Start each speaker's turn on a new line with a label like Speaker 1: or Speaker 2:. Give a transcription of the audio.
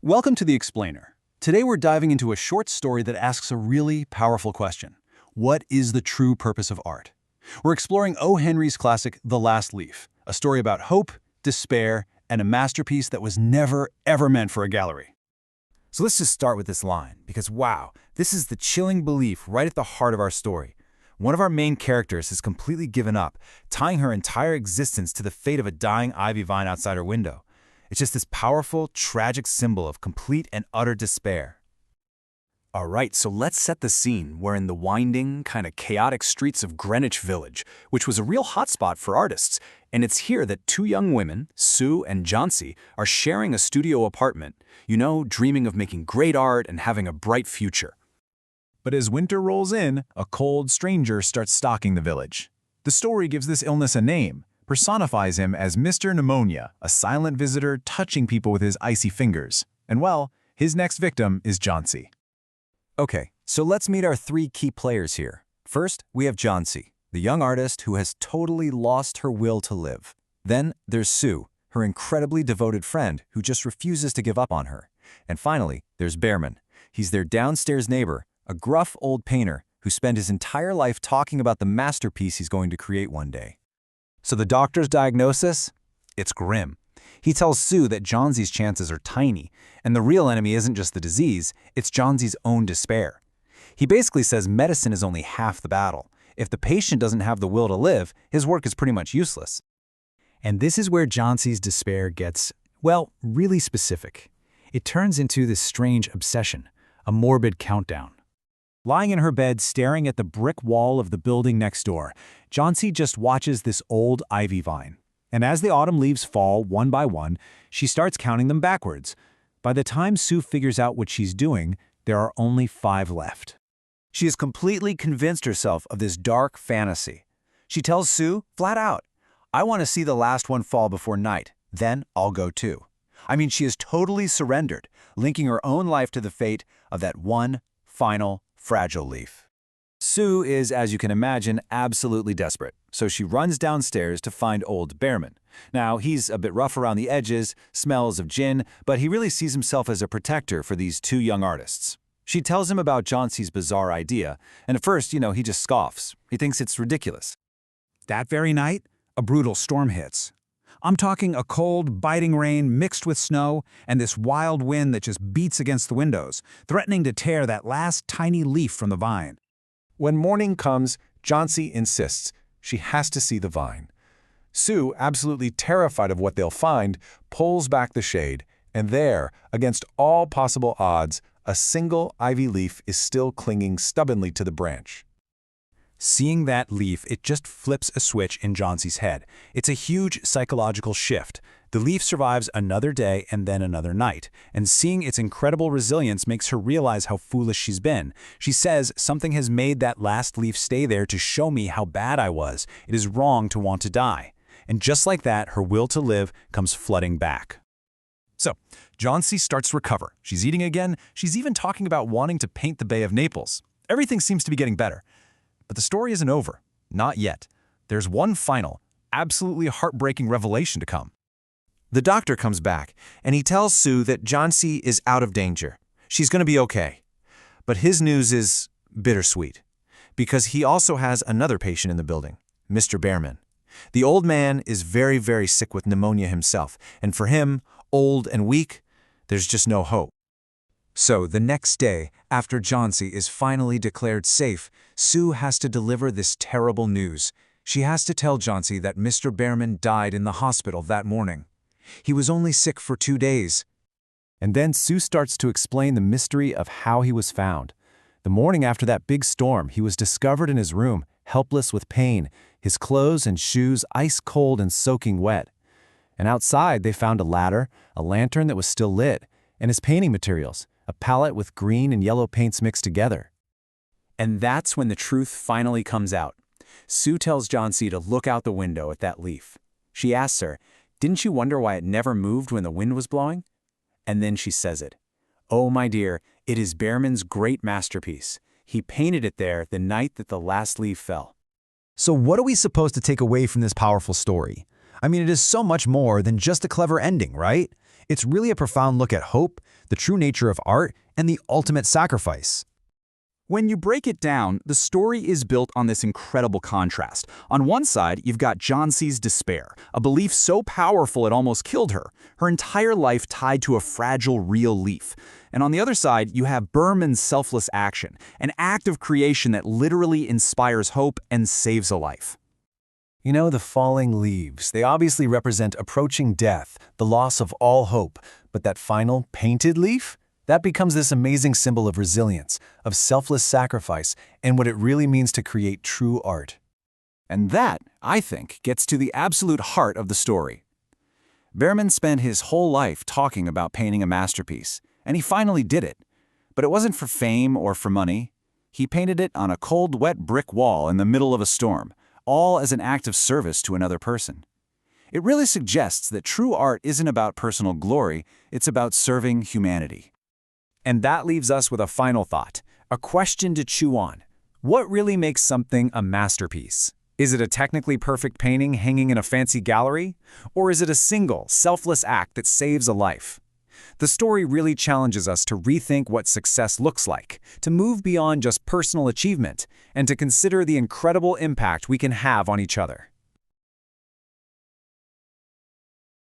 Speaker 1: Welcome to The Explainer. Today we're diving into a short story that asks a really powerful question. What is the true purpose of art? We're exploring O. Henry's classic, The Last Leaf, a story about hope, despair, and a masterpiece that was never, ever meant for a gallery.
Speaker 2: So let's just start with this line, because wow, this is the chilling belief right at the heart of our story. One of our main characters has completely given up, tying her entire existence to the fate of a dying ivy vine outside her window. It's just this powerful, tragic symbol of complete and utter despair.
Speaker 3: Alright, so let's set the scene. We're in the winding, kind of chaotic streets of Greenwich Village, which was a real hotspot for artists, and it's here that two young women, Sue and Johnsy, are sharing a studio apartment, dreaming of making great art and having a bright future.
Speaker 4: But as winter rolls in, a cold stranger starts stalking the village. The story gives this illness a name, personifies him as Mr. Pneumonia, a silent visitor touching people with his icy fingers. And well, his next victim is Johnsy.
Speaker 2: Okay, so let's meet our three key players here. First, we have Johnsy, the young artist who has totally lost her will to live. Then there's Sue, her incredibly devoted friend who just refuses to give up on her. And finally, there's Behrman. He's their downstairs neighbor, a gruff old painter who spent his entire life talking about the masterpiece he's going to create one day. So the doctor's diagnosis? It's grim. He tells Sue that Johnsy's chances are tiny, and the real enemy isn't just the disease, it's Johnsy's own despair. He basically says medicine is only half the battle. If the patient doesn't have the will to live, his work is pretty much useless.
Speaker 5: And this is where Johnsy's despair gets, well, really specific. It turns into this strange obsession, a morbid countdown. Lying in her bed staring at the brick wall of the building next door, Johnsy just watches this old ivy vine. And as the autumn leaves fall one by one, she starts counting them backwards. By the time Sue figures out what she's doing, there are only 5 left.
Speaker 2: She has completely convinced herself of this dark fantasy. She tells Sue, flat out, I want to see the last one fall before night, then I'll go too. I mean, she is totally surrendered, linking her own life to the fate of that one final fragile leaf. Sue is, as you can imagine, absolutely desperate, so she runs downstairs to find old Behrman. Now, he's a bit rough around the edges, smells of gin, but he really sees himself as a protector for these two young artists. She tells him about Johnsy's bizarre idea, and at first, he just scoffs. He thinks it's ridiculous.
Speaker 5: That very night, a brutal storm hits. I'm talking a cold, biting rain mixed with snow and this wild wind that just beats against the windows, threatening to tear that last tiny leaf from the vine.
Speaker 4: When morning comes, Johnsy insists she has to see the vine. Sue, absolutely terrified of what they'll find, pulls back the shade, and there, against all possible odds, a single ivy leaf is still clinging stubbornly to the branch.
Speaker 5: Seeing that leaf, it just flips a switch in Johnsy's head. It's a huge psychological shift. The leaf survives another day and then another night, and seeing its incredible resilience makes her realize how foolish she's been. She says, something has made that last leaf stay there to show me how bad I was. It is wrong to want to die. And just like that, her will to live comes flooding back.
Speaker 4: So, Johnsy starts to recover. She's eating again. She's even talking about wanting to paint the Bay of Naples. Everything seems to be getting better. But the story isn't over. Not yet. There's one final, absolutely heartbreaking revelation to come.
Speaker 2: The doctor comes back, and he tells Sue that Johnsy is out of danger. She's going to be okay. But his news is bittersweet, because he also has another patient in the building, Mr. Behrman. The old man is very, very sick with pneumonia himself, and for him, old and weak, there's just no hope. So the next day, after Johnsy is finally declared safe, Sue has to deliver this terrible news. She has to tell Johnsy that Mr. Behrman died in the hospital that morning. He was only sick for 2 days.
Speaker 4: And then Sue starts to explain the mystery of how he was found. The morning after that big storm, he was discovered in his room, helpless with pain, his clothes and shoes ice cold and soaking wet. And outside, they found a ladder, a lantern that was still lit, and his painting materials, a palette with green and yellow paints mixed together.
Speaker 2: And that's when the truth finally comes out. Sue tells Johnsy to look out the window at that leaf. She asks her, didn't you wonder why it never moved when the wind was blowing? And then she says it. Oh, my dear, it is Behrman's great masterpiece. He painted it there the night that the last leaf fell.
Speaker 6: So what are we supposed to take away from this powerful story?
Speaker 2: I mean, it is so much more than just a clever ending, right? It's really a profound look at hope, the true nature of art, and the ultimate sacrifice.
Speaker 3: When you break it down, the story is built on this incredible contrast. On one side, you've got Johnsy's despair, a belief so powerful it almost killed her, her entire life tied to a fragile, real leaf. And on the other side, you have Behrman's selfless action, an act of creation that literally inspires hope and saves a life.
Speaker 4: You know, the falling leaves, they obviously represent approaching death, the loss of all hope. But that final painted leaf? That becomes this amazing symbol of resilience, of selfless sacrifice, and what it really means to create true art.
Speaker 3: And that, I think, gets to the absolute heart of the story. Behrman spent his whole life talking about painting a masterpiece, and he finally did it. But it wasn't for fame or for money. He painted it on a cold, wet brick wall in the middle of a storm, all as an act of service to another person. It really suggests that true art isn't about personal glory, it's about serving humanity.
Speaker 5: And that leaves us with a final thought, a question to chew on. What really makes something a masterpiece? Is it a technically perfect painting hanging in a fancy gallery? Or is it a single, selfless act that saves a life? The story really challenges us to rethink what success looks like, to move beyond just personal achievement, and to consider the incredible impact we can have on each other.